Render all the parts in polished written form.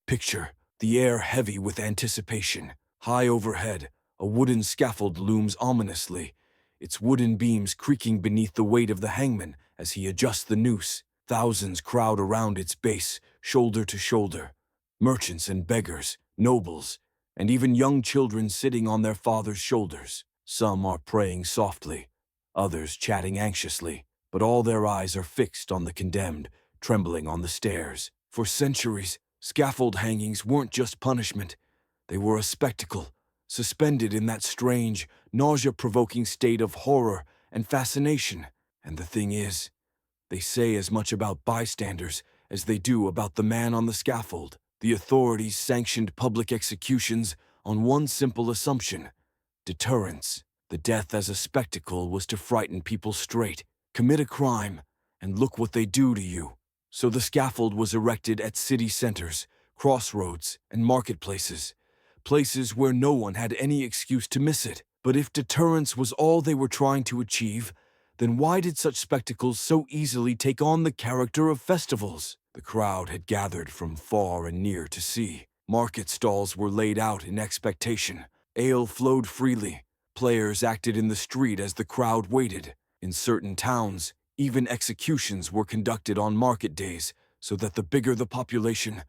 Picture the air heavy with anticipation. High overhead, a wooden scaffold looms ominously, its wooden beams creaking beneath the weight of the hangman as he adjusts the noose. Thousands crowd around its base, shoulder to shoulder. Merchants and beggars, nobles, and even young children sitting on their fathers' shoulders. Some are praying softly, others chatting anxiously, but all their eyes are fixed on the condemned, trembling on the stairs. For centuries, scaffold hangings weren't just punishment. They were a spectacle, suspended in that strange, nausea-provoking state of horror and fascination. And the thing is, they say as much about bystanders as they do about the man on the scaffold. The authorities sanctioned public executions on one simple assumption: deterrence. The death as a spectacle was to frighten people straight. Commit a crime, and look what they do to you. So the scaffold was erected at city centers, crossroads, and marketplaces, places where no one had any excuse to miss it. But if deterrence was all they were trying to achieve, then why did such spectacles so easily take on the character of festivals? The crowd had gathered from far and near to see. Market stalls were laid out in expectation. Ale flowed freely. Players acted in the street as the crowd waited. In certain towns, even executions were conducted on market days, so that the bigger the population,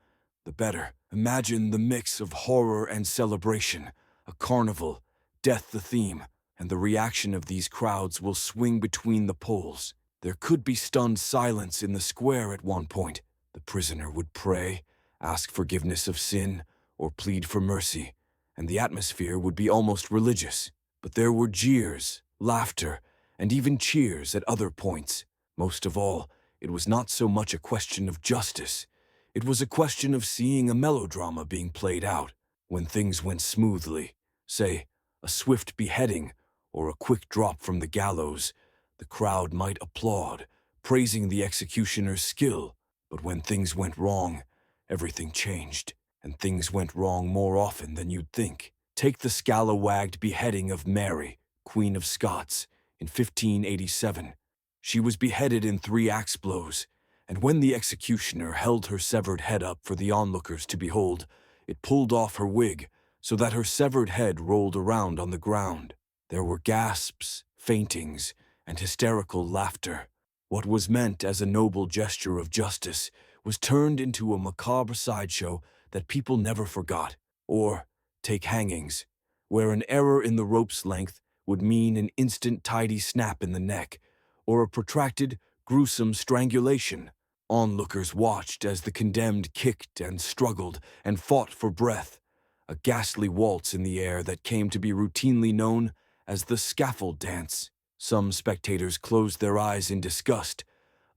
the better. Imagine the mix of horror and celebration, a carnival, death the theme, and the reaction of these crowds will swing between the poles. There could be stunned silence in the square at one point. The prisoner would pray, ask forgiveness of sin, or plead for mercy, and the atmosphere would be almost religious. But there were jeers, laughter, and even cheers at other points. Most of all, it was not so much a question of justice. It was a question of seeing a melodrama being played out. When things went smoothly, say, a swift beheading or a quick drop from the gallows, the crowd might applaud, praising the executioner's skill. But when things went wrong, everything changed, and things went wrong more often than you'd think. Take the scalawagged beheading of Mary, Queen of Scots, in 1587. She was beheaded in 3 axe blows, and when the executioner held her severed head up for the onlookers to behold, it pulled off her wig so that her severed head rolled around on the ground. There were gasps, faintings, and hysterical laughter. What was meant as a noble gesture of justice was turned into a macabre sideshow that people never forgot. Or, take hangings, where an error in the rope's length would mean an instant tidy snap in the neck, or a protracted, gruesome strangulation. Onlookers watched as the condemned kicked and struggled and fought for breath, a ghastly waltz in the air that came to be routinely known as the scaffold dance. Some spectators closed their eyes in disgust.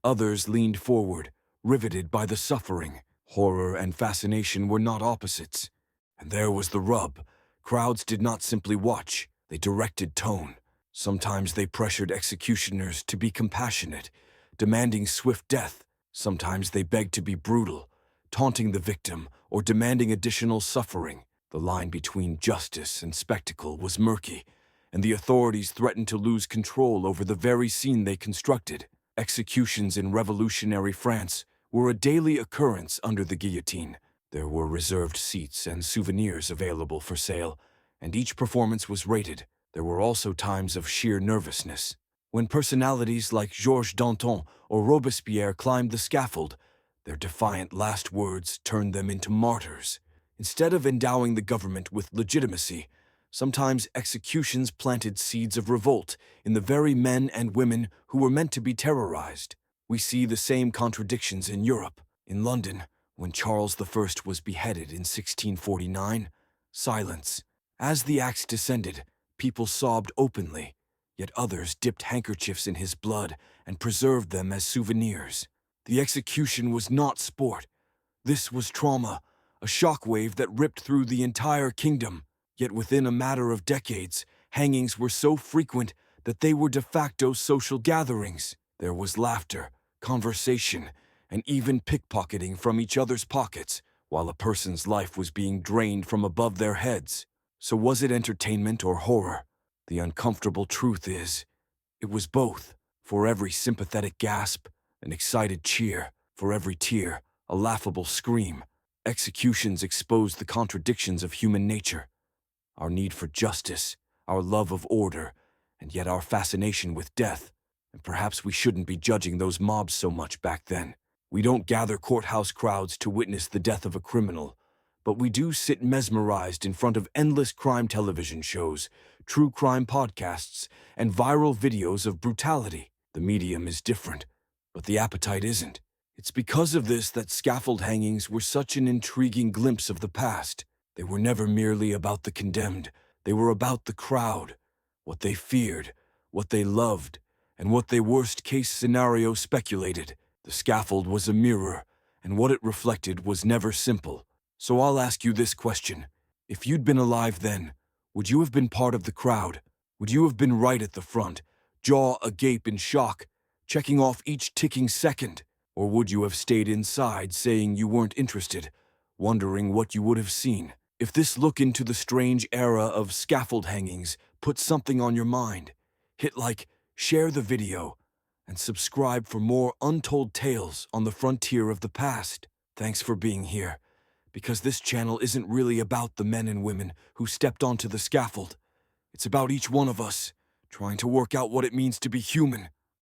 Others leaned forward, riveted by the suffering. Horror and fascination were not opposites. And there was the rub. Crowds did not simply watch, they directed tone. Sometimes they pressured executioners to be compassionate, demanding swift death. Sometimes they begged to be brutal, taunting the victim or demanding additional suffering. The line between justice and spectacle was murky, and the authorities threatened to lose control over the very scene they constructed. Executions in revolutionary France were a daily occurrence under the guillotine. There were reserved seats and souvenirs available for sale, and each performance was rated. There were also times of sheer nervousness. When personalities like Georges Danton or Robespierre climbed the scaffold, their defiant last words turned them into martyrs. Instead of endowing the government with legitimacy, sometimes executions planted seeds of revolt in the very men and women who were meant to be terrorized. We see the same contradictions in Europe. In London, when Charles I was beheaded in 1649, silence. As the axe descended, people sobbed openly, yet others dipped handkerchiefs in his blood and preserved them as souvenirs. The execution was not sport. This was trauma, a shockwave that ripped through the entire kingdom. Yet within a matter of decades, hangings were so frequent that they were de facto social gatherings. There was laughter, conversation, and even pickpocketing from each other's pockets, while a person's life was being drained from above their heads. So was it entertainment or horror? The uncomfortable truth is, it was both. For every sympathetic gasp, an excited cheer. For every tear, a laughable scream. Executions expose the contradictions of human nature, our need for justice, our love of order, and yet our fascination with death. And perhaps we shouldn't be judging those mobs so much back then. We don't gather courthouse crowds to witness the death of a criminal, but we do sit mesmerized in front of endless crime television shows, true crime podcasts, and viral videos of brutality. The medium is different, but the appetite isn't. It's because of this that scaffold hangings were such an intriguing glimpse of the past. They were never merely about the condemned. They were about the crowd, what they feared, what they loved, and what they worst-case scenario speculated. The scaffold was a mirror, and what it reflected was never simple. So I'll ask you this question. If you'd been alive then, would you have been part of the crowd? Would you have been right at the front, jaw agape in shock, checking off each ticking second? Or would you have stayed inside, saying you weren't interested, wondering what you would have seen? If this look into the strange era of scaffold hangings puts something on your mind, hit like, share the video, and subscribe for more untold tales on the frontier of the past. Thanks for being here, because this channel isn't really about the men and women who stepped onto the scaffold. It's about each one of us, trying to work out what it means to be human.